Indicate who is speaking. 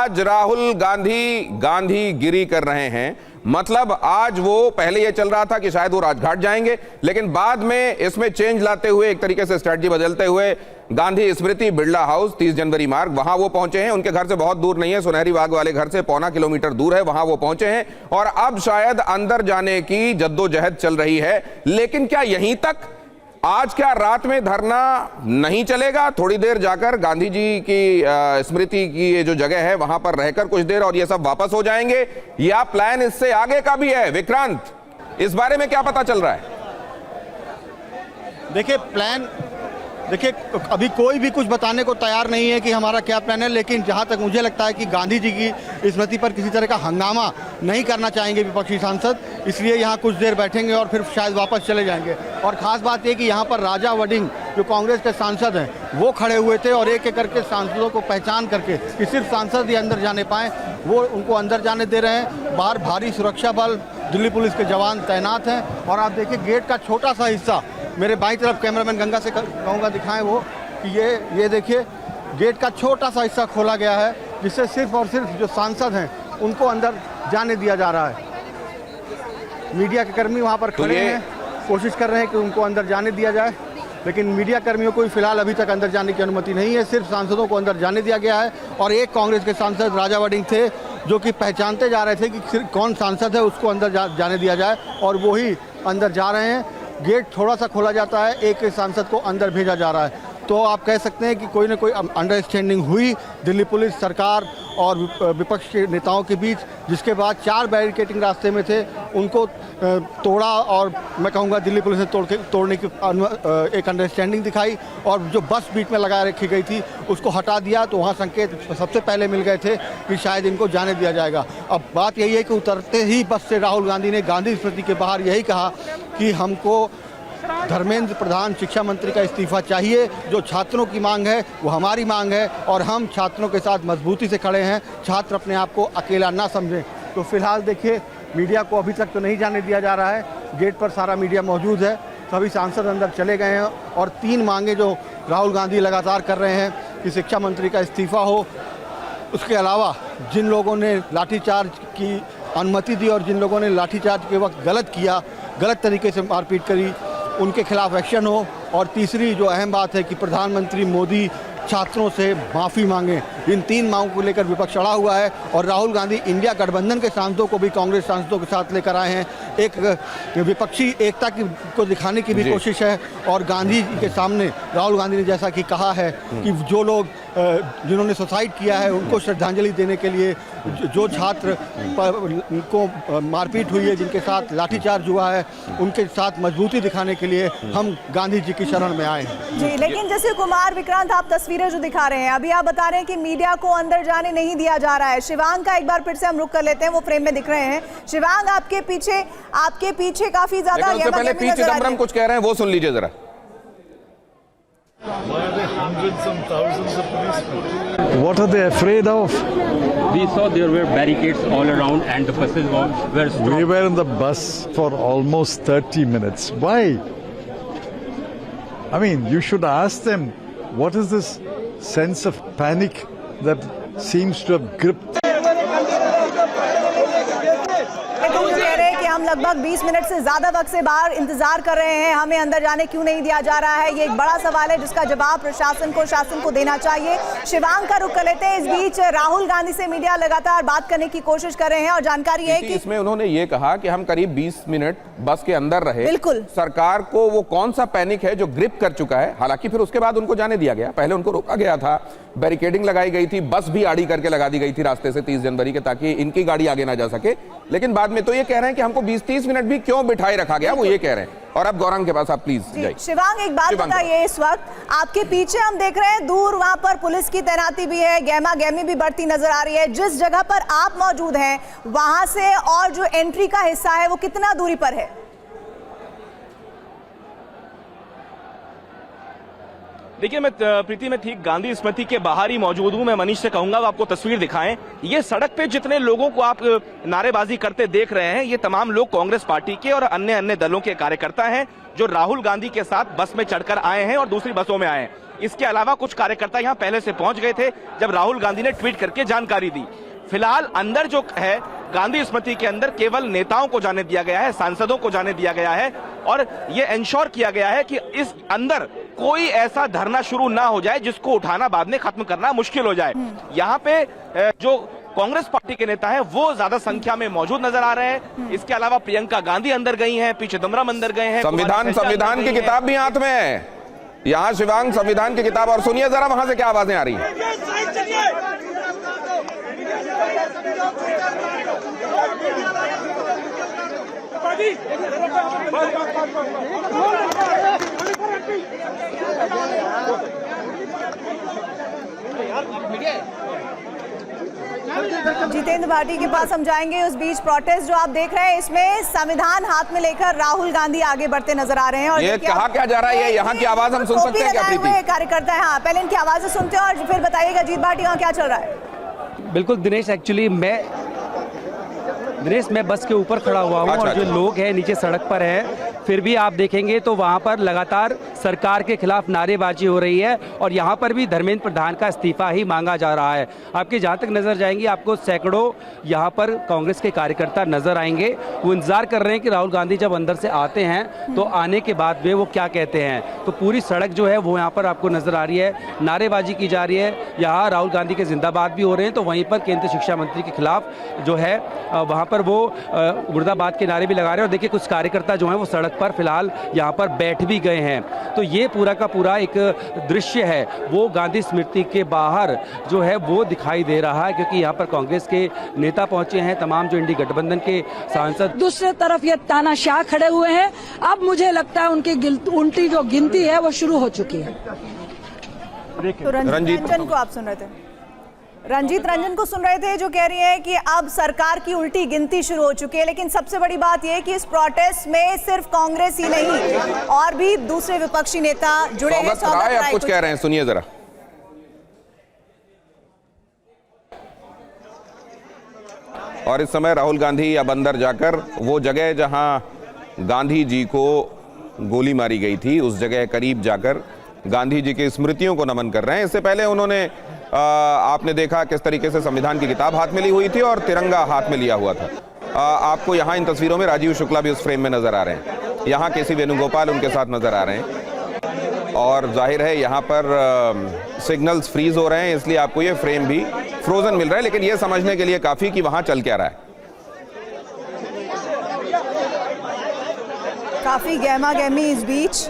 Speaker 1: आज राहुल गांधी गांधीगिरी कर रहे हैं। मतलब आज वो पहले ये चल रहा था कि शायद वो राजघाट जाएंगे, लेकिन बाद में इसमें चेंज लाते हुए, एक तरीके से स्ट्रेटजी बदलते हुए गांधी स्मृति बिरला हाउस 30 जनवरी मार्ग, वहां वो पहुंचे हैं। उनके घर से बहुत दूर नहीं है, सुनहरी बाग वाले घर से 0.25 किलोमीटर दूर है, वहां वो पहुंचे हैं और अब शायद अंदर जाने की जद्दोजहद चल रही है। लेकिन क्या यहीं तक? आज क्या रात में धरना नहीं चलेगा? थोड़ी देर जाकर गांधी जी की स्मृति की ये जो जगह है वहां पर रहकर कुछ देर और ये सब वापस हो जाएंगे, या प्लान इससे आगे का भी है? विक्रांत, इस बारे में क्या पता चल रहा है?
Speaker 2: देखिए अभी कोई भी कुछ बताने को तैयार नहीं है कि हमारा क्या प्लान है, लेकिन जहां तक मुझे लगता है कि गांधी जी की स्मृति पर किसी तरह का हंगामा नहीं करना चाहेंगे विपक्षी सांसद, इसलिए यहां कुछ देर बैठेंगे और फिर शायद वापस चले जाएंगे। और ख़ास बात यह कि यहां पर राजा वडिंग जो कांग्रेस के सांसद हैं वो खड़े हुए थे और एक एक करके सांसदों को पहचान करके कि सिर्फ सांसद ही अंदर जाने पाएँ, वो उनको अंदर जाने दे रहे हैं। बाहर भारी सुरक्षा बल, दिल्ली पुलिस के जवान तैनात हैं। और आप देखिए गेट का छोटा सा हिस्सा, मेरे बाईं तरफ कैमरामैन गंगा से कहूँगा दिखाएं वो कि ये देखिए गेट का छोटा सा हिस्सा खोला गया है, जिससे सिर्फ और सिर्फ जो सांसद हैं उनको अंदर जाने दिया जा रहा है। मीडिया के कर्मी वहाँ पर खड़े हैं, कोशिश कर रहे हैं कि उनको अंदर जाने दिया जाए, लेकिन मीडिया कर्मियों को फिलहाल अभी तक अंदर जाने की अनुमति नहीं है। सिर्फ सांसदों को अंदर जाने दिया गया है। और एक कांग्रेस के सांसद राजा वडिंग थे जो कि पहचानते जा रहे थे कि कौन सांसद है, उसको अंदर जाने दिया जाए, और वो ही अंदर जा रहे हैं। गेट थोड़ा सा खोला जाता है, एक सांसद को अंदर भेजा जा रहा है। तो आप कह सकते हैं कि कोई ना कोई अंडरस्टैंडिंग हुई दिल्ली पुलिस, सरकार और विपक्ष के नेताओं के बीच, जिसके बाद 4 बैरिकेडिंग रास्ते में थे उनको तोड़ा, और मैं कहूँगा दिल्ली पुलिस ने तोड़ने की एक अंडरस्टैंडिंग दिखाई, और जो बस बीच में लगा रखी गई थी उसको हटा दिया। तो वहाँ संकेत सबसे पहले मिल गए थे कि शायद इनको जाने दिया जाएगा। अब बात यही है कि उतरते ही बस से राहुल गांधी ने गांधी स्मृति के बाहर यही कहा कि हमको धर्मेंद्र प्रधान शिक्षा मंत्री का इस्तीफा चाहिए। जो छात्रों की मांग है वो हमारी मांग है, और हम छात्रों के साथ मजबूती से खड़े हैं। छात्र अपने आप को अकेला ना समझें। तो फिलहाल देखिए मीडिया को अभी तक तो नहीं जाने दिया जा रहा है। गेट पर सारा मीडिया मौजूद है, सभी सांसद अंदर चले गए हैं। और 3 मांगे जो राहुल गांधी लगातार कर रहे हैं कि शिक्षा मंत्री का इस्तीफा हो, उसके अलावा जिन लोगों ने लाठीचार्ज की अनुमति दी और जिन लोगों ने लाठीचार्ज के वक्त गलत तरीके से मारपीट करी, उनके खिलाफ एक्शन हो। और तीसरी जो अहम बात है कि प्रधानमंत्री मोदी छात्रों से माफ़ी मांगे। इन 3 मांगों को लेकर विपक्ष अड़ा हुआ है, और राहुल गांधी इंडिया गठबंधन के सांसदों को भी कांग्रेस सांसदों के साथ लेकर आए हैं। एक विपक्षी एकता को दिखाने की भी कोशिश है। और गांधी जी के सामने राहुल गांधी ने जैसा कि कहा है कि जो लोग जिन्होंने सुसाइड किया है उनको श्रद्धांजलि देने के लिए, जो छात्र को मारपीट हुई है, जिनके साथ लाठीचार्ज हुआ है, उनके साथ मजबूती दिखाने के लिए हम गांधी जी की शरण में आए हैं।
Speaker 3: जी, लेकिन जैसे कुमार, विक्रांत, आप तस्वीरें जो दिखा रहे हैं, अभी आप बता रहे हैं कि मीडिया को अंदर जाने नहीं दिया जा रहा है। शिवांग का एक बार फिर से हम रुक कर लेते हैं, वो फ्रेम में दिख रहे हैं। शिवांग, आपके पीछे काफी ज्यादा
Speaker 1: कुछ कह रहे हैं, वो सुन लीजिए जरा।
Speaker 4: Why are there hundreds and thousands of policemen?
Speaker 5: What are they afraid of?
Speaker 6: We saw there were barricades all around and the buses were stopped.
Speaker 5: We were in the bus for almost 30 minutes. Why? I mean, you should ask them, what is this sense of panic that seems to have gripped?
Speaker 3: हम लगभग 20 minute से ज्यादा वक्त से बाहर इंतजार कर रहे हैं, हमें अंदर जाने क्यों नहीं दिया जा रहा है? ये एक बड़ा सवाल है जिसका जवाब शासन को देना चाहिए। शिवांग का रुख कर लेते हैं। इस बीच राहुल गांधी से मीडिया लगातार बात करने की कोशिश कर रहे हैं, और जानकारी है कि
Speaker 1: इसमें उन्होंने ये कहा कि हम करीब 20 मिनट बस के अंदर रहे।
Speaker 3: बिल्कुल,
Speaker 1: सरकार को वो कौन सा पैनिक है जो ग्रिप कर चुका है। हालांकि फिर उसके बाद उनको जाने दिया गया, पहले उनको रोका गया था, बैरिकेडिंग लगाई गई थी, बस भी आड़ी करके लगा दी गई थी रास्ते से 30 जनवरी के, ताकि इनकी गाड़ी आगे ना जा सके। लेकिन बाद में तो ये कह रहे हैं कि हमको 20-30 मिनट भी क्यों बिठाए रखा गया, वो ये कह रहे हैं। और अब गौरंग के पास आप प्लीज जाइए।
Speaker 3: शिवांग, एक बात बताइए, इस वक्त आपके पीछे हम देख रहे हैं दूर वहां पर पुलिस की तैनाती भी है, गहमा गहमी भी बढ़ती नजर आ रही है। जिस जगह पर आप मौजूद हैं वहां से और जो एंट्री का हिस्सा है वो कितना दूरी पर है?
Speaker 7: देखिए, मैं प्रीति में ठीक गांधी स्मृति के बाहर ही मौजूद हूं। मैं मनीष से कहूंगा आपको तस्वीर दिखाएं। ये सड़क पे जितने लोगों को आप नारेबाजी करते देख रहे हैं, ये तमाम लोग कांग्रेस पार्टी के और अन्य दलों के कार्यकर्ता हैं जो राहुल गांधी के साथ बस में चढ़कर आए हैं और दूसरी बसों में आए हैं। इसके अलावा कुछ कार्यकर्ता यहां पहले से पहुंच गए थे जब राहुल गांधी ने ट्वीट करके जानकारी दी। फिलहाल अंदर जो है गांधी स्मृति के अंदर केवल नेताओं को जाने दिया गया है, सांसदों को जाने दिया गया है और यह इंश्योर किया गया है कि इस अंदर कोई ऐसा धरना शुरू ना हो जाए जिसको उठाना बाद में खत्म करना मुश्किल हो जाए। यहाँ पे जो कांग्रेस पार्टी के नेता हैं वो ज्यादा संख्या में मौजूद नजर आ रहे हैं। इसके अलावा प्रियंका गांधी अंदर गई हैं, पी चिदम्बरम अंदर गए हैं,
Speaker 1: संविधान की किताब भी हाथ में है यहाँ शिवांग, संविधान की किताब। और सुनिए जरा वहां से क्या आवाजें आ रही हैं।
Speaker 3: जितेंद्र भाटी के पास हम जाएंगे। उस बीच प्रोटेस्ट जो आप देख रहे हैं इसमें संविधान हाथ में लेकर राहुल गांधी आगे बढ़ते नजर आ रहे हैं। और
Speaker 1: ये कहा क्या जा रहा है, ये यहाँ की आवाज हम सुन सकते हैं क्या प्रीति?
Speaker 3: कार्यकर्ता है, हाँ पहले इनकी आवाजें सुनते हैं और फिर बताइएगा जीत भाटी वहाँ क्या चल रहा है।
Speaker 6: बिल्कुल दिनेश, एक्चुअली मैं बस के ऊपर खड़ा हुआ हूँ और जो लोग हैं नीचे सड़क पर हैं, फिर भी आप देखेंगे तो वहाँ पर लगातार सरकार के खिलाफ नारेबाजी हो रही है और यहाँ पर भी धर्मेंद्र प्रधान का इस्तीफा ही मांगा जा रहा है। आपकी जहाँ तक नजर जाएंगी आपको सैकड़ों यहाँ पर कांग्रेस के कार्यकर्ता नजर आएंगे। वो इंतजार कर रहे हैं कि राहुल गांधी जब अंदर से आते हैं तो आने के बाद वे वो क्या कहते हैं। तो पूरी सड़क जो है वो यहाँ पर आपको नजर आ रही है, नारेबाजी की जा रही है। यहाँ राहुल गांधी के जिंदाबाद भी हो रहे हैं तो वहीं पर केंद्रीय शिक्षा मंत्री के खिलाफ जो है वहाँ पर वो मुर्दाबाद के नारे भी लगा रहे हैं। और देखिए कुछ कार्यकर्ता जो हैं वो सड़क पर फिलहाल यहाँ पर बैठ भी गए हैं। तो ये पूरा का पूरा एक दृश्य है वो गांधी स्मृति के बाहर जो है वो दिखाई दे रहा है, क्योंकि यहाँ पर कांग्रेस के नेता पहुंचे हैं, तमाम जो इंडी गठबंधन के सांसद।
Speaker 8: दूसरे तरफ ये तानाशाह खड़े हुए हैं। अब मुझे लगता है उनकी उल्टी जो गिनती है वो शुरू हो चुकी है।
Speaker 3: तो रंजीत रंजन को आप सुन रहे थे, रंजीत रंजन को सुन रहे थे जो कह रही है कि अब सरकार की उल्टी गिनती शुरू हो चुकी है। लेकिन सबसे बड़ी बात यह है कि इस प्रोटेस्ट में सिर्फ कांग्रेस ही नहीं और भी दूसरे विपक्षी नेता जुड़े हैं।
Speaker 1: सौगत राय कुछ कह रहे हैं, सुनिए जरा। और इस समय राहुल गांधी अब अंदर जाकर वो जगह जहां गांधी जी को गोली मारी गई थी उस जगह करीब जाकर गांधी जी की स्मृतियों को नमन कर रहे हैं। इससे पहले उन्होंने आपने देखा किस तरीके से संविधान की किताब हाथ में ली हुई थी और तिरंगा हाथ में लिया हुआ था। आपको यहाँ इन तस्वीरों में राजीव शुक्ला भी उस फ्रेम में नजर आ रहे हैं, यहाँ केसी वेणुगोपाल उनके साथ नजर आ रहे हैं और जाहिर है यहाँ पर सिग्नल्स फ्रीज हो रहे हैं, इसलिए आपको ये फ्रेम भी फ्रोजन मिल रहा है। लेकिन ये समझने के लिए काफी कि वहां चल क्या रहा है।
Speaker 3: काफी गहमा गहमी इस बीच